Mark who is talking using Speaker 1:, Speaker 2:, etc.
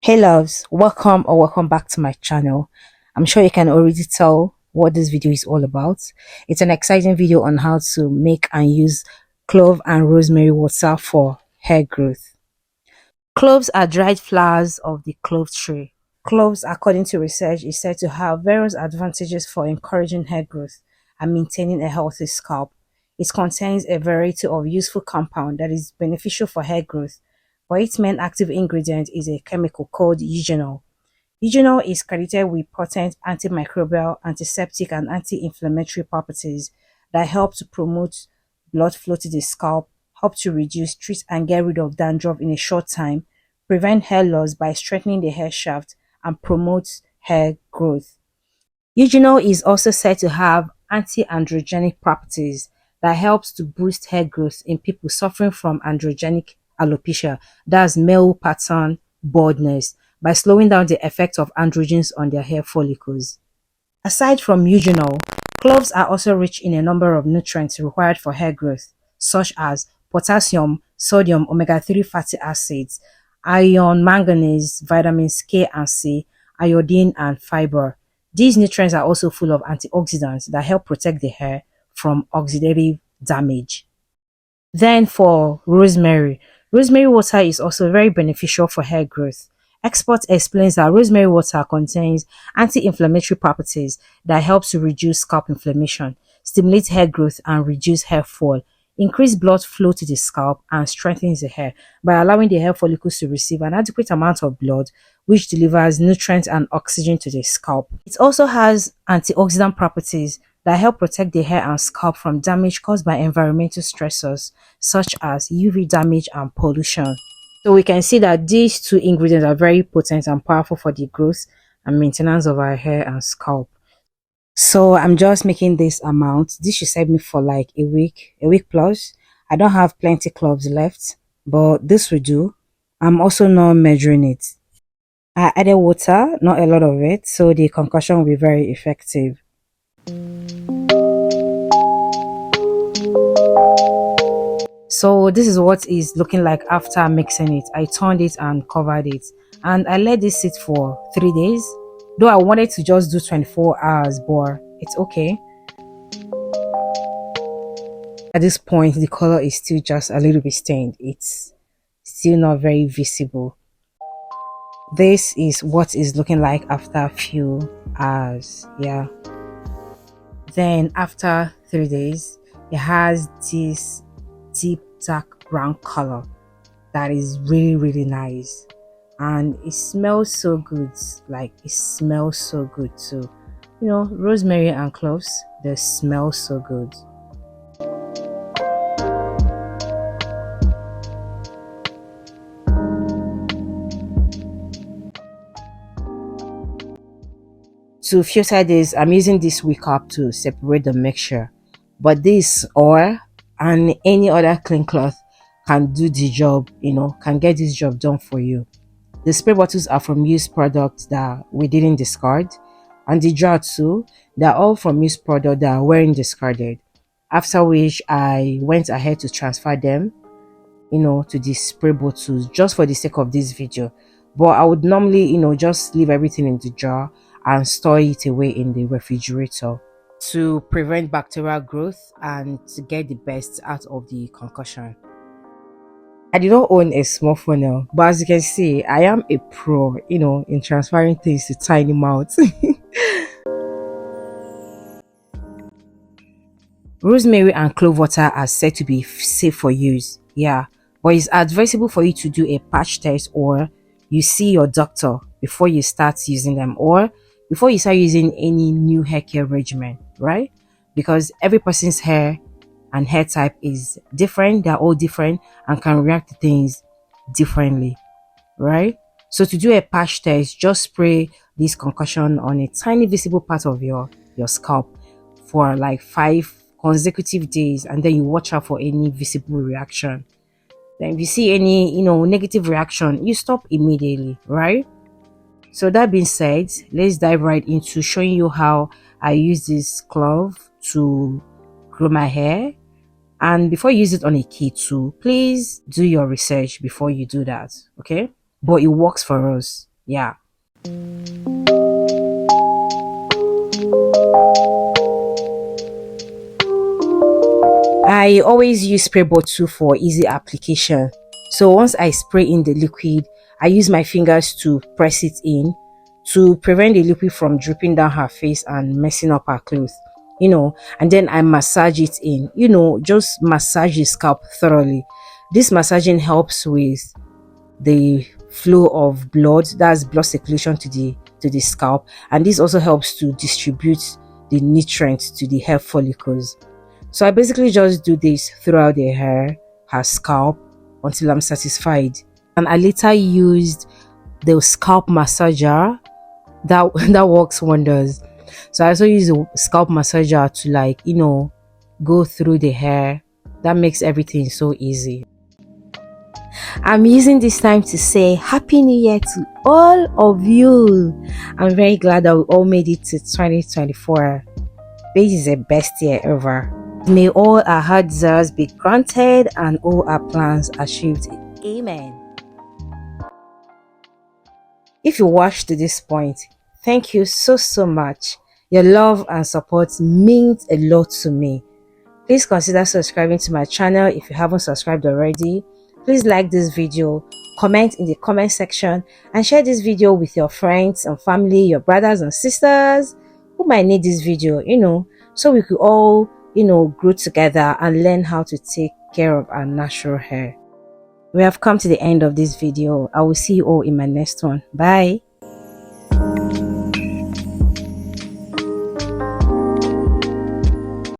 Speaker 1: Hey loves, welcome back to my channel. I'm sure you can already tell what this video is all about. It's an exciting video on how to make and use clove and rosemary water for hair growth. Cloves are dried flowers of the clove tree. Cloves, according to research, is said to have various advantages for encouraging hair growth and maintaining a healthy scalp. It contains a variety of useful compounds that is beneficial for hair growth, but its main active ingredient is a chemical called eugenol. Eugenol is credited with potent antimicrobial, antiseptic, and anti-inflammatory properties that help to promote blood flow to the scalp, help to reduce, treat, and get rid of dandruff in a short time, prevent hair loss by strengthening the hair shaft, and promote hair growth. Eugenol is also said to have anti-androgenic properties that helps to boost hair growth in people suffering from androgenic alopecia, that's male pattern baldness, by slowing down the effect of androgens on their hair follicles. Aside from eugenol, cloves are also rich in a number of nutrients required for hair growth, such as potassium, sodium, omega-3 fatty acids, iron, manganese, vitamins K and C, iodine, and fiber. These nutrients are also full of antioxidants that help protect the hair from oxidative damage. Then for rosemary, rosemary water is also very beneficial for hair growth. Expert explains that rosemary water contains anti-inflammatory properties that helps to reduce scalp inflammation, stimulate hair growth and reduce hair fall, increase blood flow to the scalp and strengthens the hair by allowing the hair follicles to receive an adequate amount of blood which delivers nutrients and oxygen to the scalp. It also has antioxidant properties that help protect the hair and scalp from damage caused by environmental stressors such as UV damage and pollution. So we can see that these two ingredients are very potent and powerful for the growth and maintenance of our hair and scalp. So I'm just making this amount. This should serve me for like a week plus. I don't have plenty cloves left, but this will do. I'm also not measuring it. I added water, not a lot of it, so the concoction will be very effective. So this is what is looking like after mixing it. I turned it and covered it, and I let this sit for 3 days. Though I wanted to just do 24 hours, but it's okay. At this point, the color is still just a little bit stained. It's still not very visible. This is what is looking like after a few hours. Yeah. Then after 3 days, it has this deep dark brown color that is really nice, and it smells so good. Like, it smells so good too. You know, rosemary and cloves, they smell so good. To filter this, I'm using this wick up to separate the mixture, but this oil and any other clean cloth can do the job, can get this job done for you. The spray bottles are from used products that we didn't discard, and the jar too, they're all from used products that weren't discarded. After which I went ahead to transfer them, to the spray bottles just for the sake of this video. But I would normally, just leave everything in the jar and store it away in the refrigerator to prevent bacterial growth and to get the best out of the concoction. I do not own a small funnel, but as you can see, I am a pro, in transferring things to tiny mouths. Rosemary and clove water are said to be safe for use, yeah, but it's advisable for you to do a patch test, or you see your doctor before you start using them, or before you start using any new hair care regimen, right? Because every person's hair and hair type is different. They're all different and can react to things differently, right? So to do a patch test, just spray this concoction on a tiny visible part of your scalp for like 5 consecutive days, and then you watch out for any visible reaction. Then if you see any negative reaction, you stop immediately, right? So that being said, let's dive right into showing you how I use this clove to grow my hair. And before you use it on a key too, please do your research before you do that, okay? But it works for us. Yeah. I always use spray bottle for easy application. So once I spray in the liquid, I use my fingers to press it in to prevent the liquid from dripping down her face and messing up her clothes, and then I massage it in, just massage the scalp thoroughly. This massaging helps with the flow of blood, that's blood circulation to the scalp, and this also helps to distribute the nutrients to the hair follicles. So I basically just do this throughout the hair, her scalp, until I'm satisfied. And I later used the scalp massager that that works wonders. So I also use a scalp massager to, like, go through the hair. That makes everything so easy. I'm using this time to say Happy New Year to all of you. I'm very glad that we all made it to 2024. This is the best year ever. May all our heart desires be granted and all our plans achieved. Amen. If you watched to this point, thank you so much. Your love and support means a lot to me. Please consider subscribing to my channel if you haven't subscribed already. Please like this video, comment in the comment section, and share this video with your friends and family, your brothers and sisters who might need this video, so we could all, grow together and learn how to take care of our natural hair. We have come to the end of this video. I will see you all in my next one. Bye.